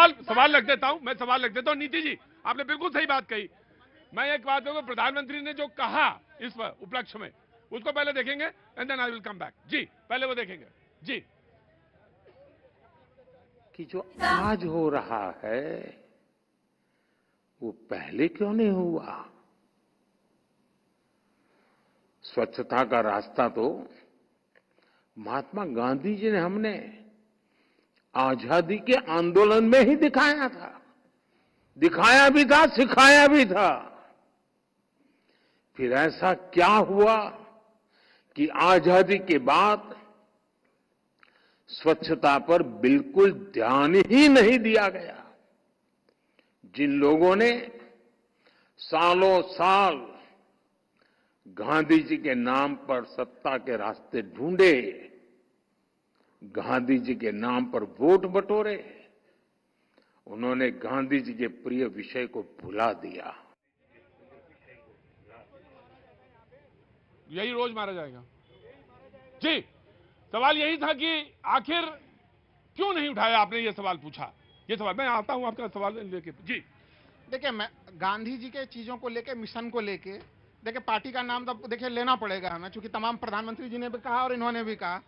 सवाल रख देता हूं, मैं सवाल रख देता हूं। नीति जी, आपने बिल्कुल सही बात कही। मैं एक बात कहूंगा, प्रधानमंत्री ने जो कहा इस उपलक्ष्य में, उसको पहले देखेंगे and then I will come back. जी, पहले वो देखेंगे। जी, कि जो आज हो रहा है वो पहले क्यों नहीं हुआ? स्वच्छता का रास्ता तो महात्मा गांधी जी ने हमने आजादी के आंदोलन में ही दिखाया था, दिखाया भी था, सिखाया भी था। फिर ऐसा क्या हुआ कि आजादी के बाद स्वच्छता पर बिल्कुल ध्यान ही नहीं दिया गया? जिन लोगों ने सालों साल गांधी जी के नाम पर सत्ता के रास्ते ढूंढे, गांधी जी के नाम पर वोट बटोरे, उन्होंने गांधी जी के प्रिय विषय को भुला दिया। यही रोज मारा जाएगा। जी, सवाल यही था कि आखिर क्यों नहीं उठाया? आपने ये सवाल पूछा। ये सवाल मैं आता हूं आपका सवाल लेके। जी, देखिए, मैं गांधी जी के चीजों को लेके, मिशन को लेके, देखिए पार्टी का नाम तो देखिए लेना पड़ेगा हमें, क्योंकि तमाम प्रधानमंत्री जी ने भी कहा और इन्होंने भी कहा।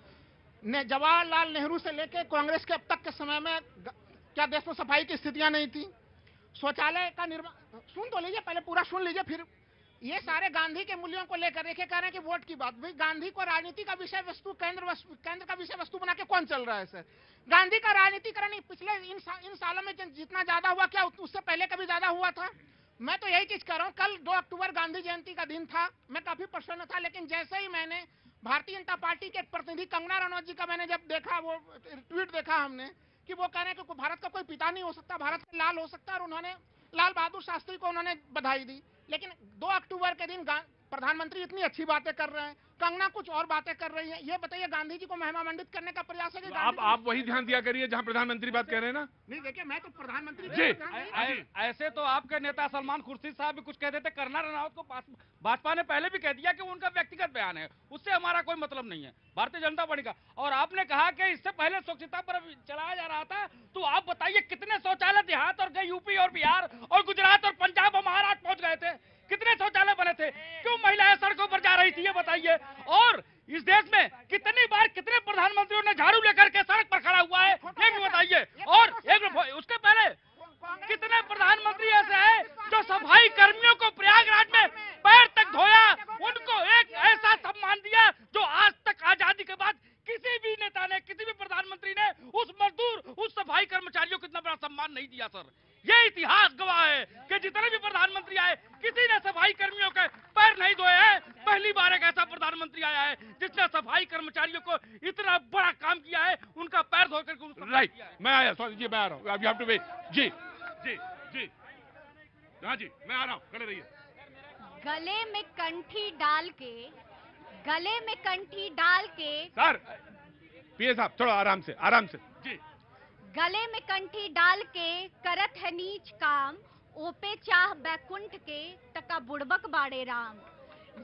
जवाहरलाल नेहरू से लेके कांग्रेस के अब तक के समय में क्या देश में सफाई की स्थितियां नहीं थी? शौचालय का निर्माण, सुन तो लीजिए, पहले पूरा सुन लीजिए, फिर ये सारे गांधी के मूल्यों को लेकर देखिए कह रहे हैं कि वोट की बात। भाई, गांधी को राजनीति का विषय वस्तु, केंद्र का विषय वस्तु बना के कौन चल रहा है सर? गांधी का राजनीतिकरण पिछले इन सालों में जितना ज्यादा हुआ, क्या उससे पहले कभी ज्यादा हुआ था? मैं तो यही चीज कर रहा हूँ। कल 2 अक्टूबर गांधी जयंती का दिन था, मैं काफी प्रसन्न था, लेकिन जैसे ही मैंने भारतीय जनता पार्टी के प्रतिनिधि कंगना रनौत जी का मैंने जब देखा, वो ट्वीट देखा हमने, कि वो कह रहे हैं कि भारत का कोई पिता नहीं हो सकता, भारत का लाल हो सकता है, और उन्होंने लाल बहादुर शास्त्री को उन्होंने बधाई दी। लेकिन 2 अक्टूबर के दिन प्रधानमंत्री इतनी अच्छी बातें कर रहे हैं, कंगना कुछ और बातें कर रही है। ये बताइए, गांधी जी को महिमा मंडित करने का प्रयास है कि आप वही ध्यान दिया करिए जहां प्रधानमंत्री बात कह रहे हैं ना। नहीं, देखिए, मैं तो प्रधानमंत्री जी, ऐसे तो आपके नेता सलमान खुर्शीद साहब भी कुछ कहते थे। कंगना रनौत को भाजपा ने पहले भी कह दिया कि उनका व्यक्तिगत बयान है, उससे हमारा कोई मतलब नहीं है, भारतीय जनता पार्टी का। और आपने कहा कि इससे पहले स्वच्छता पर चलाया जा रहा था, तो आप बताइए कितने शौचालय देहात और यूपी और बिहार और गुजरात और पंजाब और महाराष्ट्र पहुंच गए थे? कितने शौचालय बने थे? क्यों महिलाएं सड़कों पर जा रही थी, ये बताइए। और इस देश में कितनी बार कितने प्रधानमंत्रियों ने झाड़ू लेकर के सड़क पर खड़ा हुआ है, ये भी बताइए। और उसके पहले कितने प्रधानमंत्री ऐसे हैं जो सफाई कर्मियों को प्रयागराज में पैर तक धोया, उनको एक ऐसा सम्मान दिया जो आज तक आजादी के बाद किसी भी नेता ने, किसी भी प्रधानमंत्री ने उस मजदूर, उस सफाई कर्मचारियों को इतना बड़ा सम्मान नहीं दिया सर। ये इतिहास गवाह है कि जितने भी प्रधानमंत्री आए, किसी ने सफाई कर्मियों के पैर नहीं धोए हैं। पहली बार एक ऐसा प्रधानमंत्री आया है जिसने सफाई कर्मचारियों को इतना बड़ा काम किया है, उनका पैर धोकर। राइट, मैं आया, सॉरी जी, मैं आ रहा हूँ, यू हैव टू वेट। जी जी जी, हाँ जी, मैं आ रहा हूँ, खड़े रहिए। गले में कंठी डाल के, गले में कंठी डाल के, सर पीए साहब थोड़ा आराम से, आराम से। जी, गले में कंठी डाल के करत है नीच काम, ओपे चाह बैकुंठ के टका बुड़बक बाड़े राम।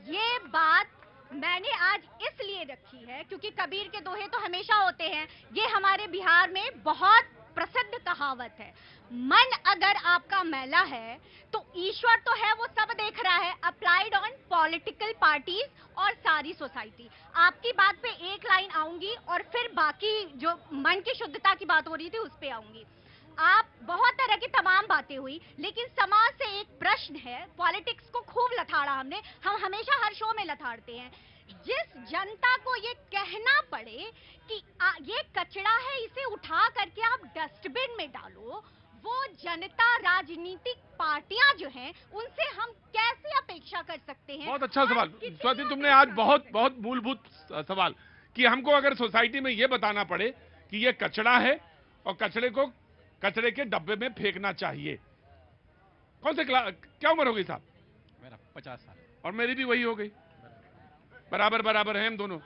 ये बात मैंने आज इसलिए रखी है क्योंकि कबीर के दोहे तो हमेशा होते हैं। ये हमारे बिहार में बहुत प्रसिद्ध कहावत है, मन अगर आपका मैला है तो ईश्वर तो है, वो सब देख रहा है। अप्लाइड ऑन पॉलिटिकल पार्टीज और सारी सोसाइटी। आपकी बात पे एक लाइन आऊंगी और फिर बाकी जो मन की शुद्धता की बात हो रही थी उस पे आऊंगी। आप बहुत तरह की तमाम बातें हुई, लेकिन समाज से एक प्रश्न है। पॉलिटिक्स को खूब लथाड़ा हमने, हम हमेशा हर शो में लथाड़ते हैं। जिस जनता को ये कहना पड़े कि ये कचरा है, इसे उठा करके आप डस्टबिन में डालो, वो जनता, राजनीतिक पार्टियां जो हैं, उनसे हम कैसे अपेक्षा कर सकते हैं? बहुत अच्छा सवाल स्वाति, तुमने आज बहुत मूलभूत सवाल कि हमको अगर सोसाइटी में ये बताना पड़े कि ये कचरा है और कचरे को कचरे के डब्बे में फेंकना चाहिए। कौन से क्या उम्र हो गई साहब? मेरा 50 साल और मेरी भी वही हो गई, बराबर बराबर है हम दोनों।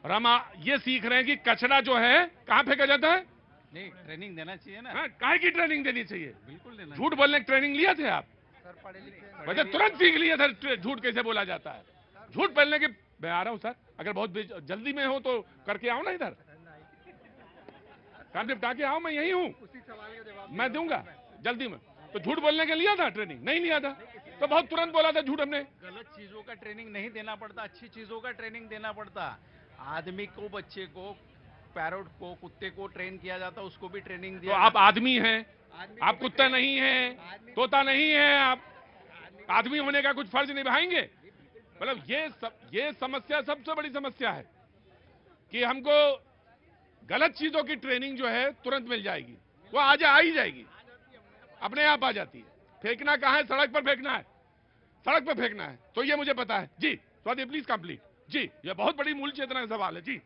और हम ये सीख रहे हैं कि कचरा जो है कहाँ फेंका जाता है। नहीं, ट्रेनिंग देना चाहिए ना। काहे की ट्रेनिंग देनी चाहिए? बिल्कुल देना। झूठ बोलने की ट्रेनिंग लिया थे आप? वैसे तुरंत सीख लिया था झूठ कैसे बोला जाता है। झूठ बोलने के मैं आ रहा हूं सर, अगर बहुत जल्दी में हो तो करके आओ ना इधर। काम निपटा के आओ, मैं यही हूं, मैं दूंगा जल्दी में। तो झूठ बोलने के लिया था ट्रेनिंग, नहीं लिया था तो बहुत तुरंत बोला था झूठ हमने। गलत चीजों का ट्रेनिंग नहीं देना पड़ता, अच्छी चीजों का ट्रेनिंग देना पड़ता। आदमी को, बच्चे को, पैरोट को, कुत्ते को ट्रेन किया जाता, उसको भी ट्रेनिंग तो दिया। आप आदमी हैं, आप कुत्ता नहीं है, तोता नहीं है, आप आदमी होने का कुछ फर्ज निभाएंगे। मतलब ये समस्या सबसे बड़ी समस्या है कि हमको गलत चीजों की ट्रेनिंग जो है तुरंत मिल जाएगी, वो आज आ ही जाएगी, अपने आप आ जाती है। फेंकना कहाँ है? सड़क पर फेंकना है, सड़क पर फेंकना है, तो ये मुझे पता है जी। स्वाति प्लीज कंप्लीट जी, ये बहुत बड़ी मूल चेतना का सवाल है जी।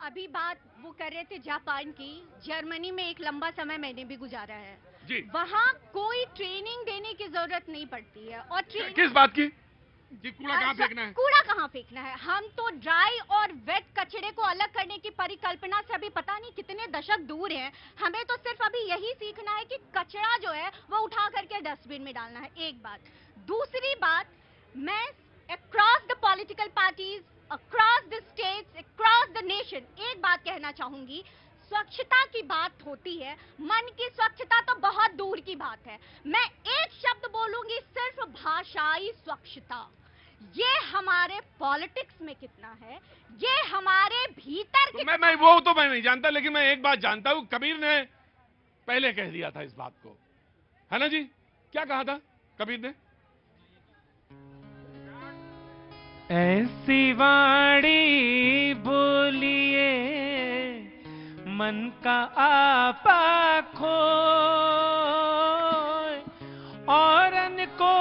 अभी बात वो कर रहे थे जापान की, जर्मनी में एक लंबा समय मैंने भी गुजारा है जी। वहाँ कोई ट्रेनिंग देने की जरूरत नहीं पड़ती है। और किस बात की जी? कूड़ा कहाँ फेंकना है? कूड़ा कहाँ फेंकना है? हम तो ड्राई और वेट कचरे को अलग करने की परिकल्पना से अभी पता नहीं कितने दशक दूर हैं। हमें तो सिर्फ अभी यही सीखना है कि कचरा जो है वो उठा करके डस्टबिन में डालना है, एक बात। दूसरी बात, मैं across the political parties, across the states, across the nation एक बात कहना चाहूंगी। स्वच्छता की बात होती है, मन की स्वच्छता तो बहुत दूर की बात है। मैं एक शब्द बोलूंगी, सिर्फ भाषाई स्वच्छता। ये हमारे पॉलिटिक्स में कितना है, ये हमारे भीतर तो मैं वो तो मैं नहीं जानता, लेकिन मैं एक बात जानता हूं, कबीर ने पहले कह दिया था इस बात को, है ना जी? क्या कहा था कबीर ने? ऐसी वाणी बोलिए मन का आपा खोए, औरन को